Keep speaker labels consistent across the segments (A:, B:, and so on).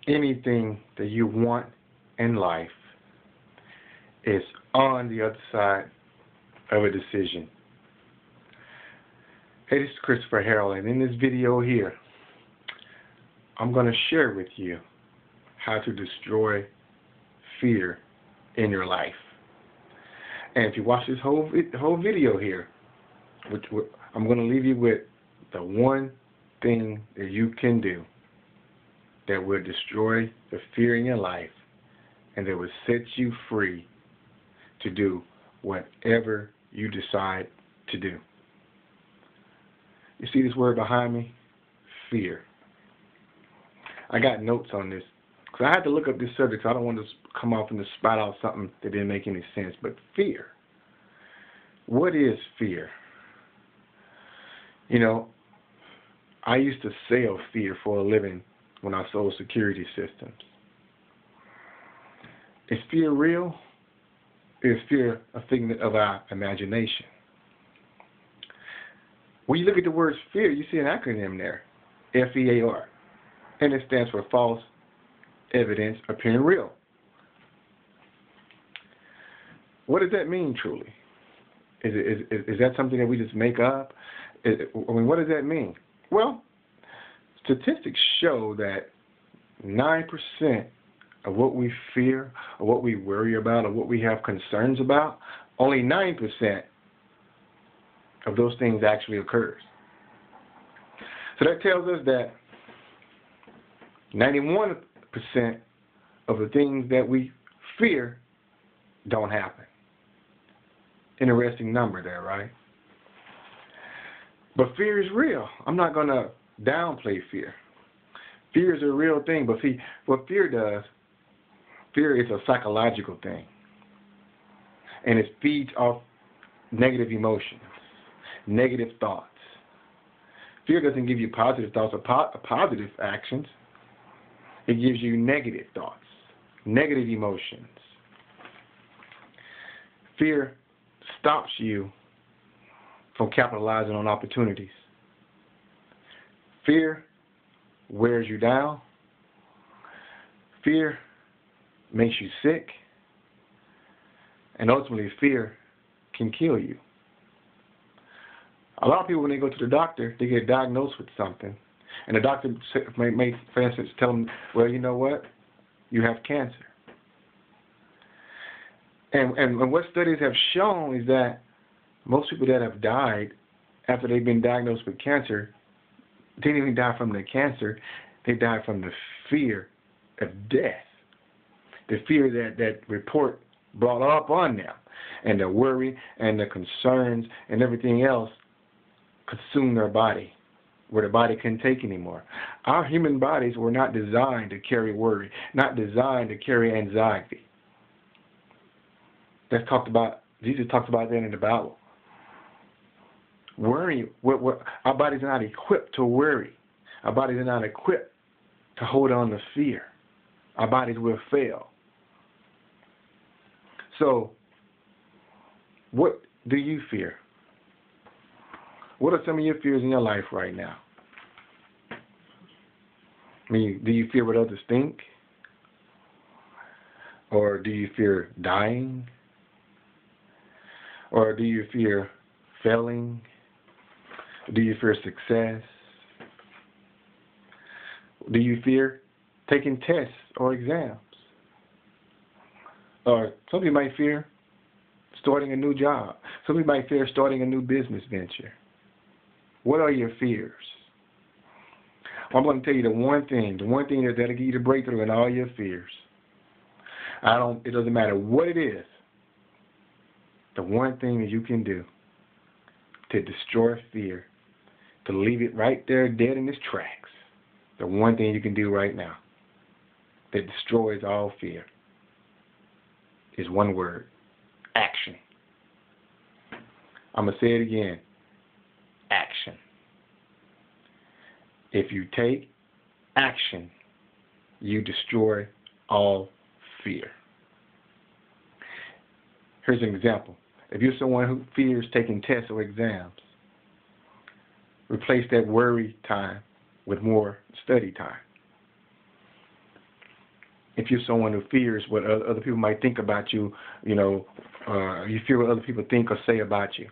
A: anything that you want in life is on the other side of a decision. Hey, this is Christopher Harrell, and in this video here, I'm going to share with you how to destroy fear in your life. And if you watch this whole video here, I'm going to leave you with the one thing that you can do that will destroy the fear in your life and that will set you free to do whatever you decide to do. You see this word behind me? Fear. I got notes on this because I had to look up this subject, so I don't want to come off and just spot out something that didn't make any sense. But fear. What is fear? You know, I used to sell fear for a living when I sold security systems. Is fear real? Is fear a figment of our imagination? When you look at the word fear, you see an acronym there, F-E-A-R, and it stands for false evidence appearing real. What does that mean truly? Is that something that we just make up? What does that mean? Well, statistics show that 9% of what we fear, or what we worry about, or what we have concerns about, only 9% of those things actually occurs. So that tells us that 91% of the things that we fear don't happen. Interesting number there, right? But fear is real. I'm not going to downplay fear. Fear is a real thing, but see, what fear does, fear is a psychological thing. And it feeds off negative emotions, negative thoughts. Fear doesn't give you positive thoughts or positive actions. It gives you negative thoughts, negative emotions. Fear stops you from capitalizing on opportunities. Fear wears you down. Fear makes you sick. And ultimately, fear can kill you. A lot of people, when they go to the doctor, they get diagnosed with something. And the doctor may, for instance, tell them, well, you know what? You have cancer. And what studies have shown is that most people that have died after they've been diagnosed with cancer, they didn't even die from the cancer. They died from the fear of death. The fear that report brought up on them. And the worry and the concerns and everything else consumed their body, where the body couldn't take anymore. Our human bodies were not designed to carry worry, not designed to carry anxiety. That's talked about, Jesus talks about that in the Bible. Worry, our bodies are not equipped to worry. Our bodies are not equipped to hold on to fear. Our bodies will fail. So, what do you fear? What are some of your fears in your life right now? I mean, do you fear what others think? Or do you fear dying? Or do you fear failing? Do you fear success? Do you fear taking tests or exams? Or some people might fear starting a new job. Some people might fear starting a new business venture. What are your fears? I'm going to tell you the one thing that'll give you the breakthrough in all your fears. It doesn't matter what it is. The one thing that you can do to destroy fear, to leave it right there dead in its tracks, the one thing you can do right now that destroys all fear is one word: action. I'm going to say it again. Action. If you take action, you destroy all fear. Here's an example. If you're someone who fears taking tests or exams, replace that worry time with more study time. If you're someone who fears what other people might think about you, you fear what other people think or say about you,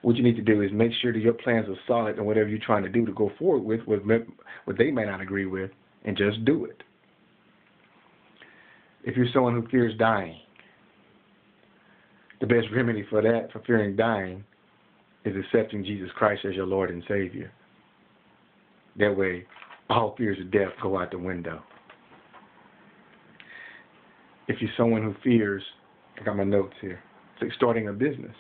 A: what you need to do is make sure that your plans are solid and whatever you're trying to do to go forward with, what they may not agree with, and just do it. If you're someone who fears dying, the best remedy for that, for fearing dying, is accepting Jesus Christ as your Lord and Savior. That way, all fears of death go out the window. If you're someone who fears, I got my notes here, it's like starting a business.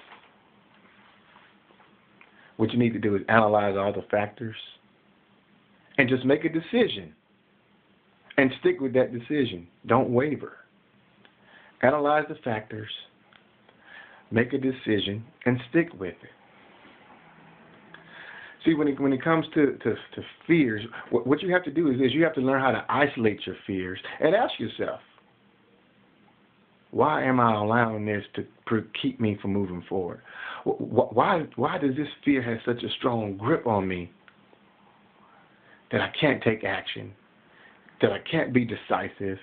A: What you need to do is analyze all the factors and just make a decision and stick with that decision. Don't waver. Analyze the factors, make a decision, and stick with it. See, when it comes to fears, what you have to do is you have to learn how to isolate your fears and ask yourself, why am I allowing this to keep me from moving forward? Why does this fear have such a strong grip on me that I can't take action, that I can't be decisive,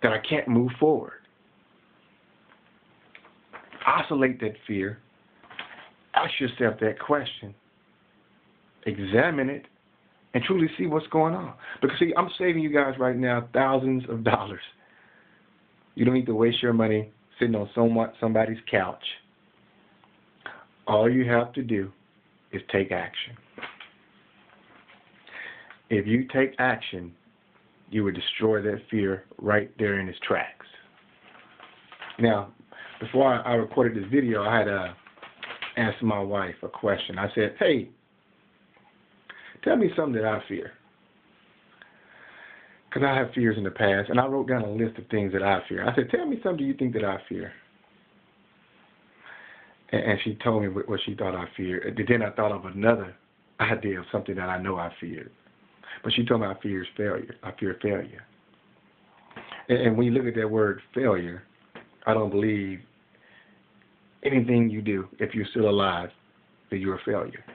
A: that I can't move forward? Isolate that fear. Ask yourself that question. Examine it and truly see what's going on. Because, see, I'm saving you guys right now thousands of dollars. You don't need to waste your money sitting on somebody's couch. All you have to do is take action. If you take action, you would destroy that fear right there in its tracks. Now, before I recorded this video, I had asked my wife a question. I said, hey, tell me something that I fear. Because I have fears in the past, and I wrote down a list of things that I fear. I said, tell me something you think that I fear. And she told me what she thought I feared. Then I thought of another idea of something that I know I feared. But she told me I fear failure. I fear failure. And when you look at that word failure, I don't believe anything you do, if you're still alive, that you're a failure.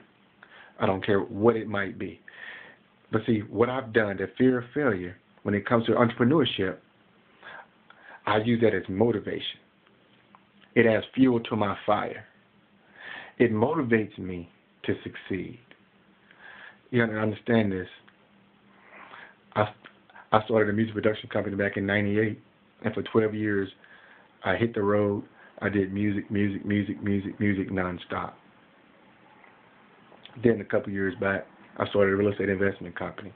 A: I don't care what it might be. But see, what I've done, the fear of failure, when it comes to entrepreneurship, I use that as motivation. It adds fuel to my fire. It motivates me to succeed. You have to understand this. I started a music production company back in '98, and for 12 years, I hit the road. I did music nonstop. Then a couple years back, I started a real estate investment company.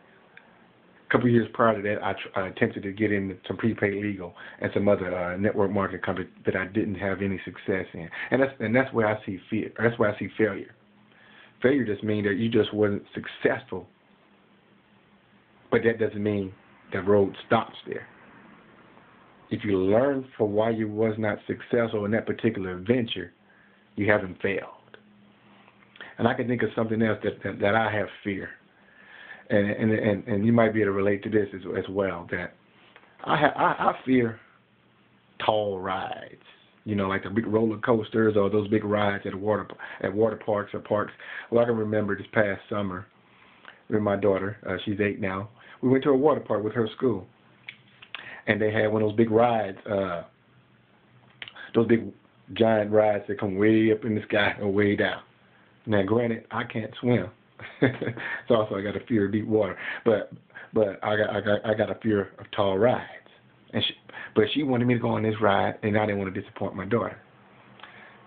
A: A couple of years prior to that, I attempted to get into some prepaid legal and some other network marketing companies that I didn't have any success in. And that's where I see fear. That's where I see failure. Failure just means that you just wasn't successful. But that doesn't mean the road stops there. If you learn for why you was not successful in that particular venture, you haven't failed. And I can think of something else that I have fear. And you might be able to relate to this as well, that I fear tall rides, like the big roller coasters or those big rides at water parks or parks. Well, I can remember this past summer with my daughter, she's 8 now, we went to a water park with her school, and they had one of those big rides, those big giant rides that come way up in the sky or way down. Now, granted, I can't swim. So also I got a fear of deep water, but I got a fear of tall rides, but she wanted me to go on this ride, and I didn't want to disappoint my daughter.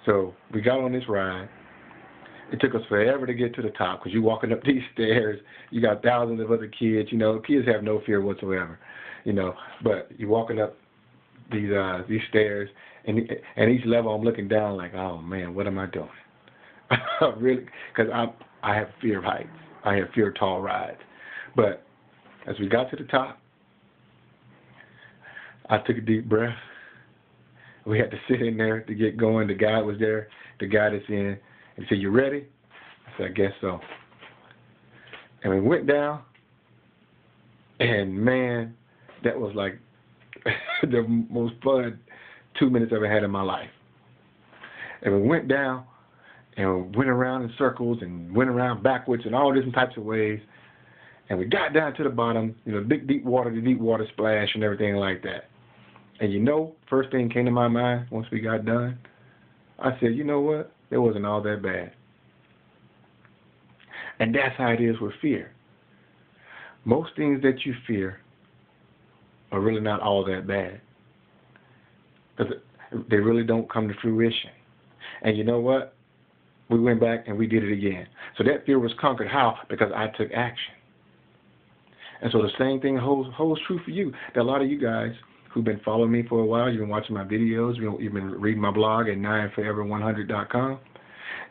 A: So we got on this ride. It took us forever to get to the top because you're walking up these stairs. You got thousands of other kids. Kids have no fear whatsoever. But you're walking up these stairs, and each level I'm looking down like, oh man, what am I doing? Really, because I have fear of heights. I have fear of tall rides. But as we got to the top, I took a deep breath. We had to sit in there to get going. The guy was there to guide us in. And he said, "You ready?" I said, "I guess so." And we went down. And man, that was like the most fun 2 minutes I've ever had in my life. And we went down. And we went around in circles and went around backwards and all different types of ways. And we got down to the bottom, big deep water, the deep water splash and everything like that. And first thing came to my mind once we got done, I said, you know what? It wasn't all that bad. And that's how it is with fear. Most things that you fear are really not all that bad, because they really don't come to fruition. And you know what? We went back and we did it again. So that fear was conquered. How? Because I took action. And so the same thing holds true for you. There are a lot of you guys who've been following me for a while. You've been watching my videos. You've been reading my blog at 9forever100.com.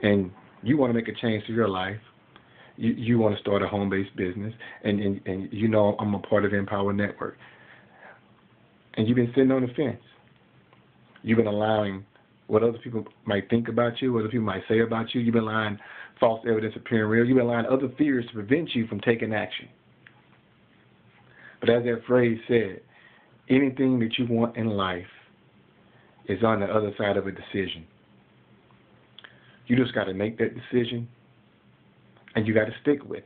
A: And you want to make a change to your life. You want to start a home-based business. And I'm a part of Empower Network. And you've been sitting on the fence. You've been allowing what other people might think about you, what other people might say about you. You've been allowing false evidence appearing real. You've been allowing other fears to prevent you from taking action. But as that phrase said, anything that you want in life is on the other side of a decision. You just got to make that decision, and you got to stick with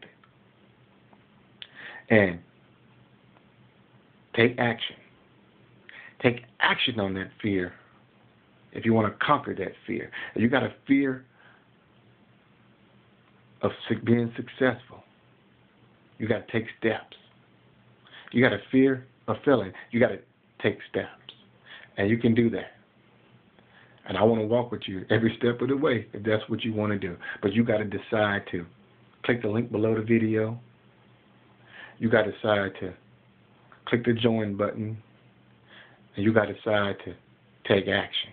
A: it. And take action. Take action on that fear if you want to conquer that fear. If you got a fear of being successful, you got to take steps. You got a fear of failing, you got to take steps. And you can do that. And I want to walk with you every step of the way if that's what you want to do. But you got to decide to click the link below the video. You got to decide to click the join button. And you got to decide to take action.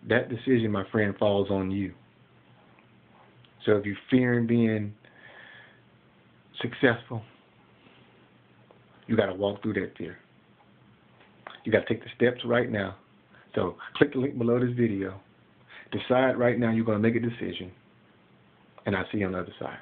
A: That decision, my friend, falls on you. So if you're fearing being successful, you got to walk through that fear. You got to take the steps right now. So click the link below this video. Decide right now you're going to make a decision. And I'll see you on the other side.